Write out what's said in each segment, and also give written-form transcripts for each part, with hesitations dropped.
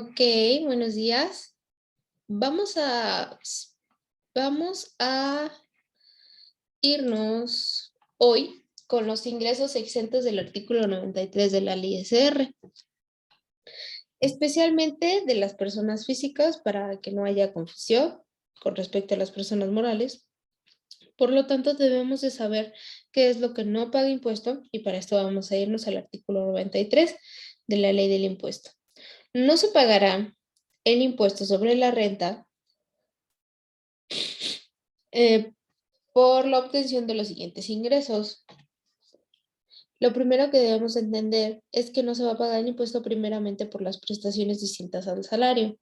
Ok, buenos días. Vamos a, vamos a irnos hoy con los ingresos exentos del artículo 93 de la Ley SR, especialmente de las personas físicas para que no haya confusión con respecto a las personas morales. Por lo tanto, debemos de saber qué es lo que no paga impuesto y para esto vamos a irnos al artículo 93 de la Ley del Impuesto. No se pagará el impuesto sobre la renta eh, por la obtención de los siguientes ingresos. Lo primero que debemos entender es que no se va a pagar el impuesto primeramente por las prestaciones distintas al salario.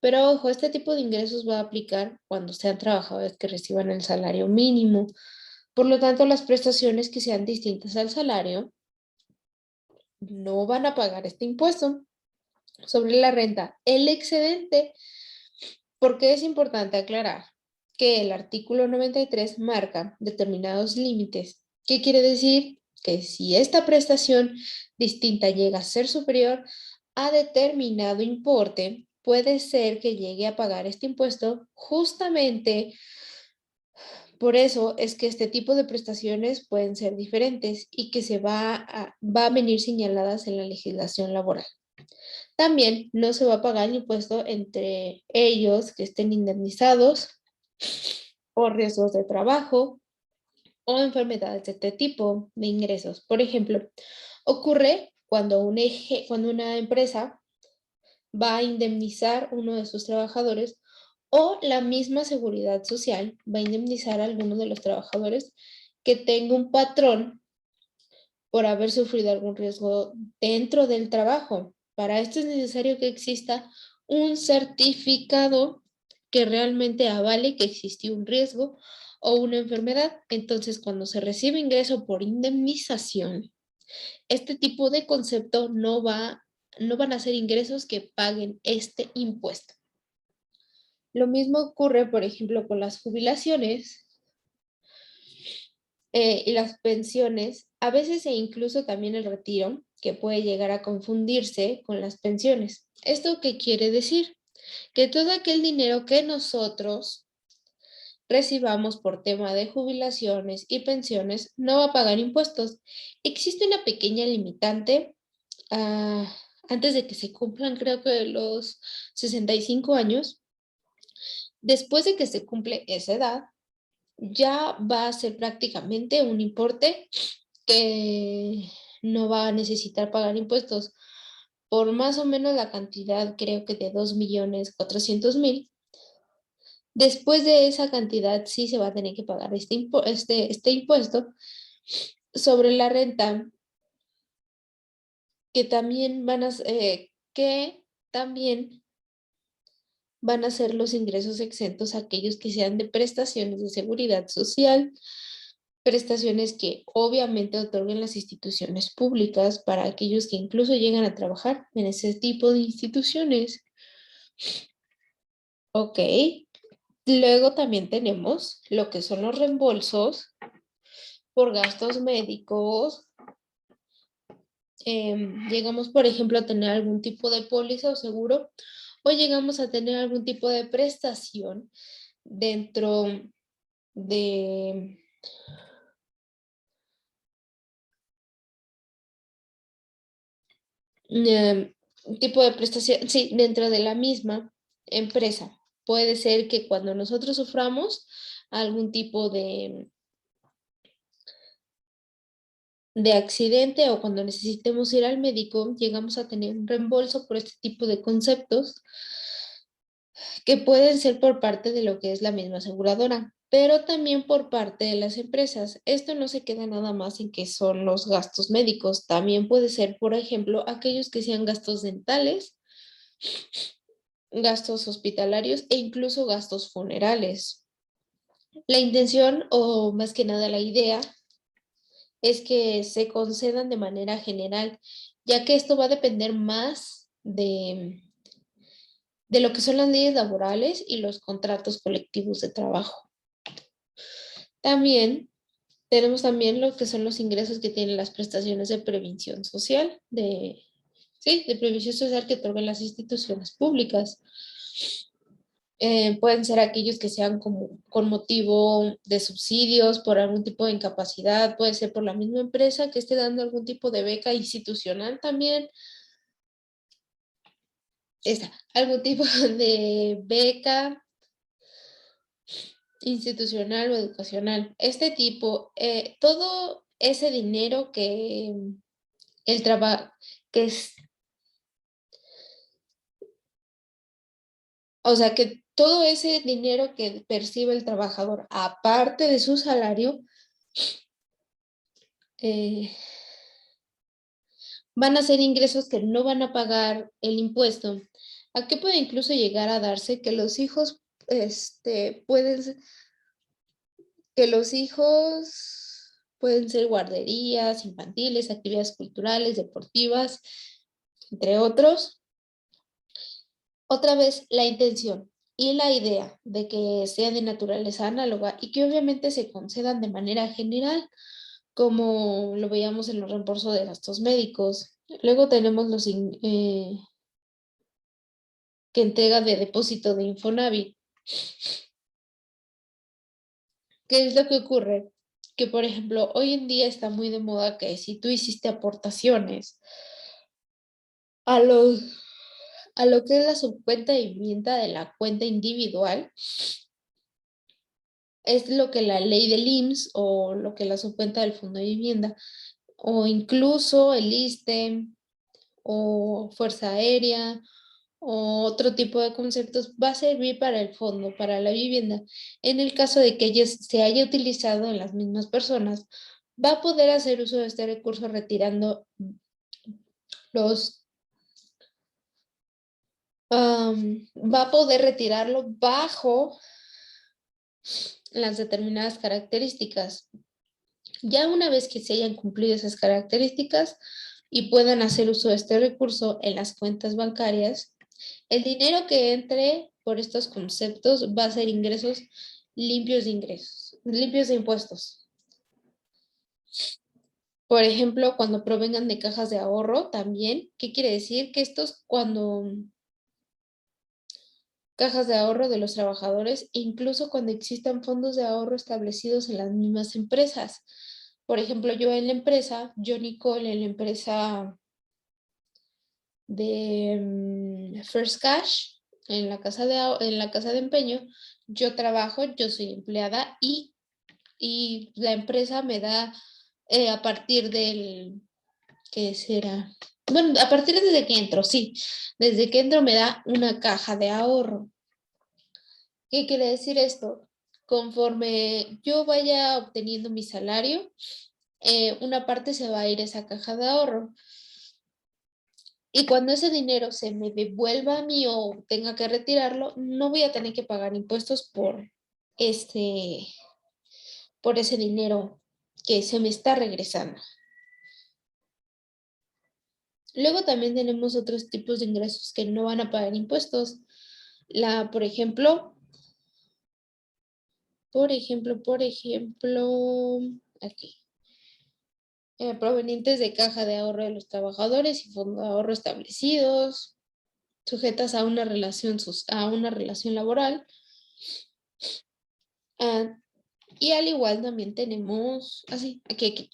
Pero ojo, este tipo de ingresos va a aplicar cuando sean trabajadores que reciban el salario mínimo. Por lo tanto, las prestaciones que sean distintas al salario no van a pagar este impuesto sobre la renta. El excedente, porque es importante aclarar que el artículo 93 marca determinados límites. ¿Qué quiere decir? Que si esta prestación distinta llega a ser superior a determinado importe, puede ser que llegue a pagar este impuesto. Justamente por eso es que este tipo de prestaciones pueden ser diferentes y que va a venir señaladas en la legislación laboral. También no se va a pagar el impuesto entre ellos que estén indemnizados por riesgos de trabajo o enfermedades de este tipo de ingresos. Por ejemplo, ocurre cuando cuando una empresa va a indemnizar a uno de sus trabajadores o la misma seguridad social va a indemnizar a alguno de los trabajadores que tenga un patrón por haber sufrido algún riesgo dentro del trabajo. Para esto es necesario que exista un certificado que realmente avale que existió un riesgo o una enfermedad. Entonces, cuando se recibe ingreso por indemnización, este tipo de concepto no van a ser ingresos que paguen este impuesto. Lo mismo ocurre, por ejemplo, con las jubilaciones y las pensiones, a veces e incluso también el retiro, que puede llegar a confundirse con las pensiones. ¿Esto qué quiere decir? Que todo aquel dinero que nosotros recibamos por tema de jubilaciones y pensiones no va a pagar impuestos. Existe una pequeña limitante antes de que se cumplan, creo que los 65 años. Después de que se cumple esa edad, ya va a ser prácticamente un importe que no va a necesitar pagar impuestos por más o menos la cantidad, creo que de 2.400.000. Después de esa cantidad sí se va a tener que pagar este impuesto sobre la renta que también que también van a ser los ingresos exentos aquellos que sean de prestaciones de seguridad social, prestaciones que obviamente otorguen las instituciones públicas para aquellos que incluso llegan a trabajar en ese tipo de instituciones. Ok. Luego también tenemos lo que son los reembolsos por gastos médicos. Llegamos, por ejemplo, a tener algún tipo de póliza o seguro o llegamos a tener algún tipo de prestación dentro de tipo de prestación, sí, dentro de la misma empresa. Puede ser que cuando nosotros suframos algún tipo de accidente o cuando necesitemos ir al médico, llegamos a tener un reembolso por este tipo de conceptos que pueden ser por parte de lo que es la misma aseguradora, pero también por parte de las empresas. Esto no se queda nada más en que son los gastos médicos, también puede ser, por ejemplo, aquellos que sean gastos dentales, gastos hospitalarios e incluso gastos funerales. La intención o más que nada la idea es que se concedan de manera general, ya que esto va a depender más de lo que son las leyes laborales y los contratos colectivos de trabajo. También tenemos también lo que son los ingresos que tienen las prestaciones de previsión social, Sí, de previsión social que otorgan las instituciones públicas. Pueden ser aquellos que sean como con motivo de subsidios por algún tipo de incapacidad, puede ser por la misma empresa que esté dando algún tipo de beca institucional también. Algún tipo de beca institucional o educacional. Este tipo, todo ese dinero que el trabajo, que es, o sea, que todo ese dinero que percibe el trabajador, aparte de su salario, eh, van a ser ingresos que no van a pagar el impuesto. ¿A qué puede incluso llegar a darse que los hijos, que los hijos pueden ser guarderías infantiles, actividades culturales, deportivas, entre otros? Otra vez, la intención y la idea de que sea de naturaleza análoga y que obviamente se concedan de manera general, como lo veíamos en los reembolsos de gastos médicos. Luego tenemos que entrega de depósito de Infonavit. ¿Qué es lo que ocurre? Que, por ejemplo, hoy en día está muy de moda que si tú hiciste aportaciones a los, a lo que es la subcuenta de vivienda de la cuenta individual, es lo que la ley del IMSS o lo que la subcuenta del Fondo de Vivienda, o incluso el ISSSTE o Fuerza Aérea o otro tipo de conceptos, va a servir para el fondo, para la vivienda. En el caso de que ella se haya utilizado en las mismas personas, va a poder hacer uso de este recurso retirando los, va a poder retirarlo bajo las determinadas características. Ya una vez que se hayan cumplido esas características y puedan hacer uso de este recurso en las cuentas bancarias, el dinero que entre por estos conceptos va a ser ingresos, limpios de impuestos. Por ejemplo, cuando provengan de cajas de ahorro también, ¿qué quiere decir? Que estos cuando cajas de ahorro de los trabajadores, e incluso cuando existan fondos de ahorro establecidos en las mismas empresas. Por ejemplo, yo Nicole, en la empresa de First Cash, en la casa de empeño, yo trabajo, yo soy empleada y la empresa me da a partir del, ¿qué será? Bueno, a partir desde que entro, sí, desde que entro me da una caja de ahorro. ¿Qué quiere decir esto? Conforme yo vaya obteniendo mi salario, una parte se va a ir a esa caja de ahorro. Y cuando ese dinero se me devuelva a mí o tenga que retirarlo, no voy a tener que pagar impuestos este, por ese dinero que se me está regresando. Luego también tenemos otros tipos de ingresos que no van a pagar impuestos. Por ejemplo, aquí, provenientes de caja de ahorro de los trabajadores y fondo de ahorro establecidos, sujetas a una a una relación laboral. Ah, y al igual también tenemos, así, aquí.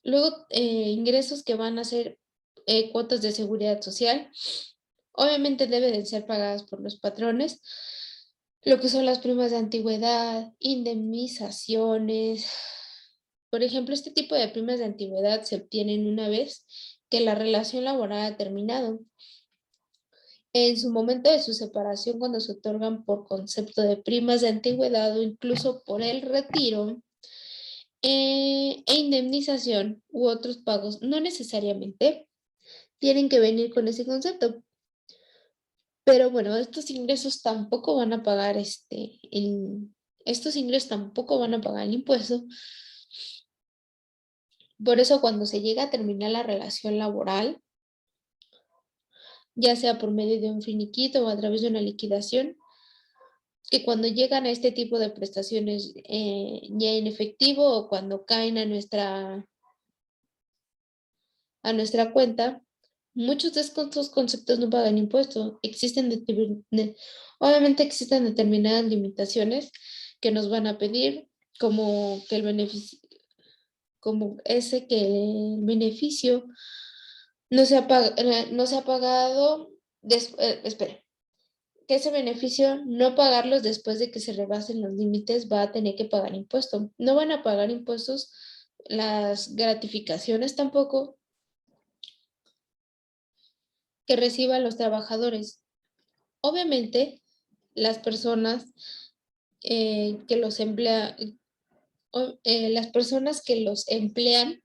Luego, ingresos que van a ser cuotas de seguridad social. Obviamente deben de ser pagadas por los patrones. Lo que son las primas de antigüedad, indemnizaciones. Por ejemplo, este tipo de primas de antigüedad se obtienen una vez que la relación laboral ha terminado. En su momento de su separación, cuando se otorgan por concepto de primas de antigüedad o incluso por el retiro, e indemnización u otros pagos, no necesariamente tienen que venir con ese concepto. Pero bueno, estos ingresos tampoco van a pagar estos ingresos tampoco van a pagar el impuesto. Por eso cuando se llega a terminar la relación laboral, ya sea por medio de un finiquito o a través de una liquidación, que cuando llegan a este tipo de prestaciones ya en efectivo o cuando caen a nuestra cuenta, Muchos de estos conceptos no pagan impuestos. Obviamente existen determinadas limitaciones que nos van a pedir, como que el beneficio, como ese que el beneficio no se ha pagado, espera, que ese beneficio no pagarlos después de que se rebasen los límites va a tener que pagar impuesto. No van a pagar impuestos las gratificaciones tampoco que reciban los trabajadores. Obviamente, las personas que los las personas que los emplean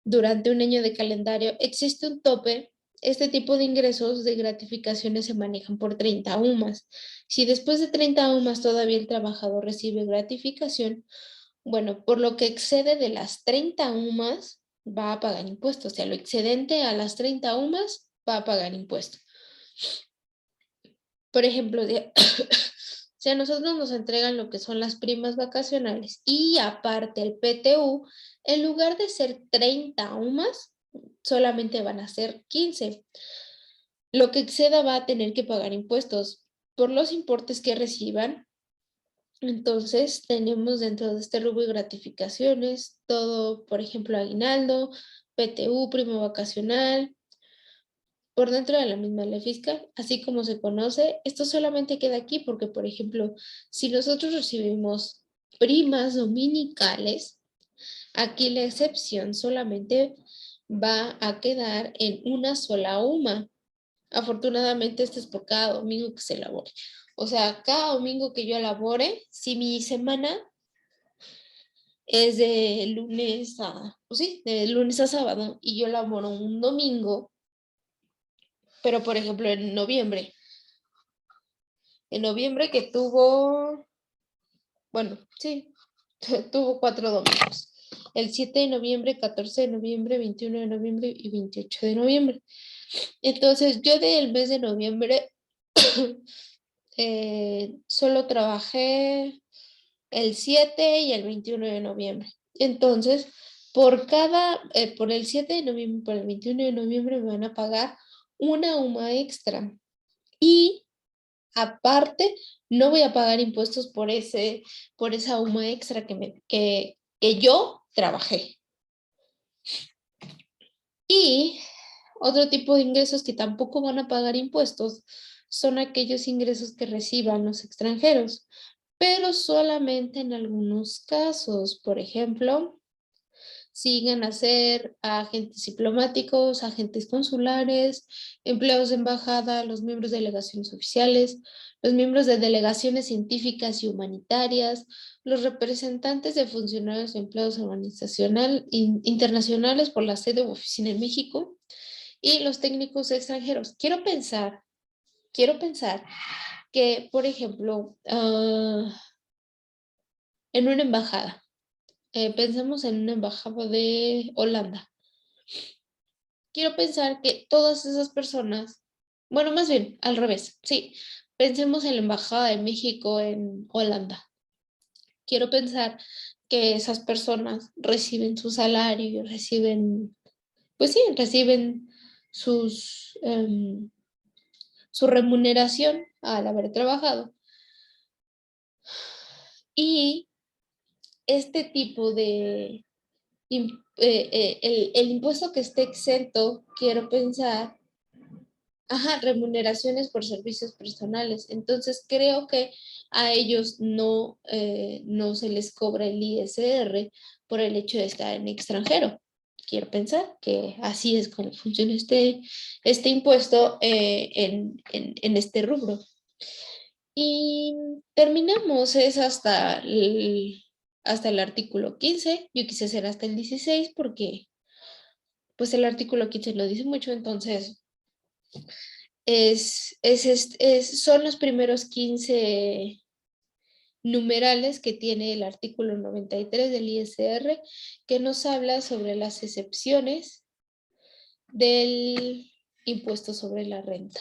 durante un año de calendario, existe un tope. Este tipo de ingresos de gratificaciones se manejan por 30 UMAS. Si después de 30 UMAS todavía el trabajador recibe gratificación, bueno, por lo que excede de las 30 UMAS va a pagar impuestos. O sea, lo excedente a las 30 UMAS va a pagar impuestos. Por ejemplo, si a nosotros nos entregan lo que son las primas vacacionales y aparte el PTU, en lugar de ser 30 UMAS, solamente van a ser 15. Lo que exceda va a tener que pagar impuestos por los importes que reciban. Entonces, tenemos dentro de este rubro gratificaciones, todo, por ejemplo, aguinaldo, PTU, prima vacacional, por dentro de la misma ley fiscal, así como se conoce. Esto solamente queda aquí porque, por ejemplo, si nosotros recibimos primas dominicales, aquí la excepción solamente va a quedar en una sola UMA. Afortunadamente, esto es por cada domingo que se elabore. O sea, cada domingo que yo elabore, si mi semana es de lunes a, pues sí, de lunes a sábado, y yo elaboro un domingo, pero por ejemplo en noviembre que tuvo, bueno, sí, tuvo 4 domingos. El 7 de noviembre, 14 de noviembre, 21 de noviembre y 28 de noviembre. Entonces, yo del mes de noviembre solo trabajé el 7 y el 21 de noviembre. Entonces, por el 7 de noviembre y por el 21 de noviembre me van a pagar una UMA extra. Y aparte, no voy a pagar impuestos por esa UMA extra que yo trabajé. Y otro tipo de ingresos que tampoco van a pagar impuestos son aquellos ingresos que reciban los extranjeros, pero solamente en algunos casos. Por ejemplo, siguen a ser agentes diplomáticos, agentes consulares, empleados de embajada, los miembros de delegaciones oficiales, los miembros de delegaciones científicas y humanitarias, los representantes de funcionarios y empleados internacionales por la sede u oficina en México y los técnicos extranjeros. Quiero pensar que, por ejemplo, en una embajada, pensemos en una embajada de Holanda. Quiero pensar que todas esas personas, bueno, más bien al revés, sí, pensemos en la Embajada de México en Holanda. Quiero pensar que esas personas reciben su salario, reciben, pues sí, reciben su remuneración al haber trabajado. Y este tipo de, el impuesto que esté exento, quiero pensar. Ajá, remuneraciones por servicios personales. Entonces creo que a ellos no se les cobra el ISR por el hecho de estar en extranjero. Quiero pensar que así es como funciona este impuesto en este rubro. Y terminamos, es hasta el artículo 15. Yo quise hacer hasta el 16 porque pues el artículo 15 lo dice mucho, entonces son los primeros 15 numerales que tiene el artículo 93 del ISR, que nos habla sobre las excepciones del impuesto sobre la renta.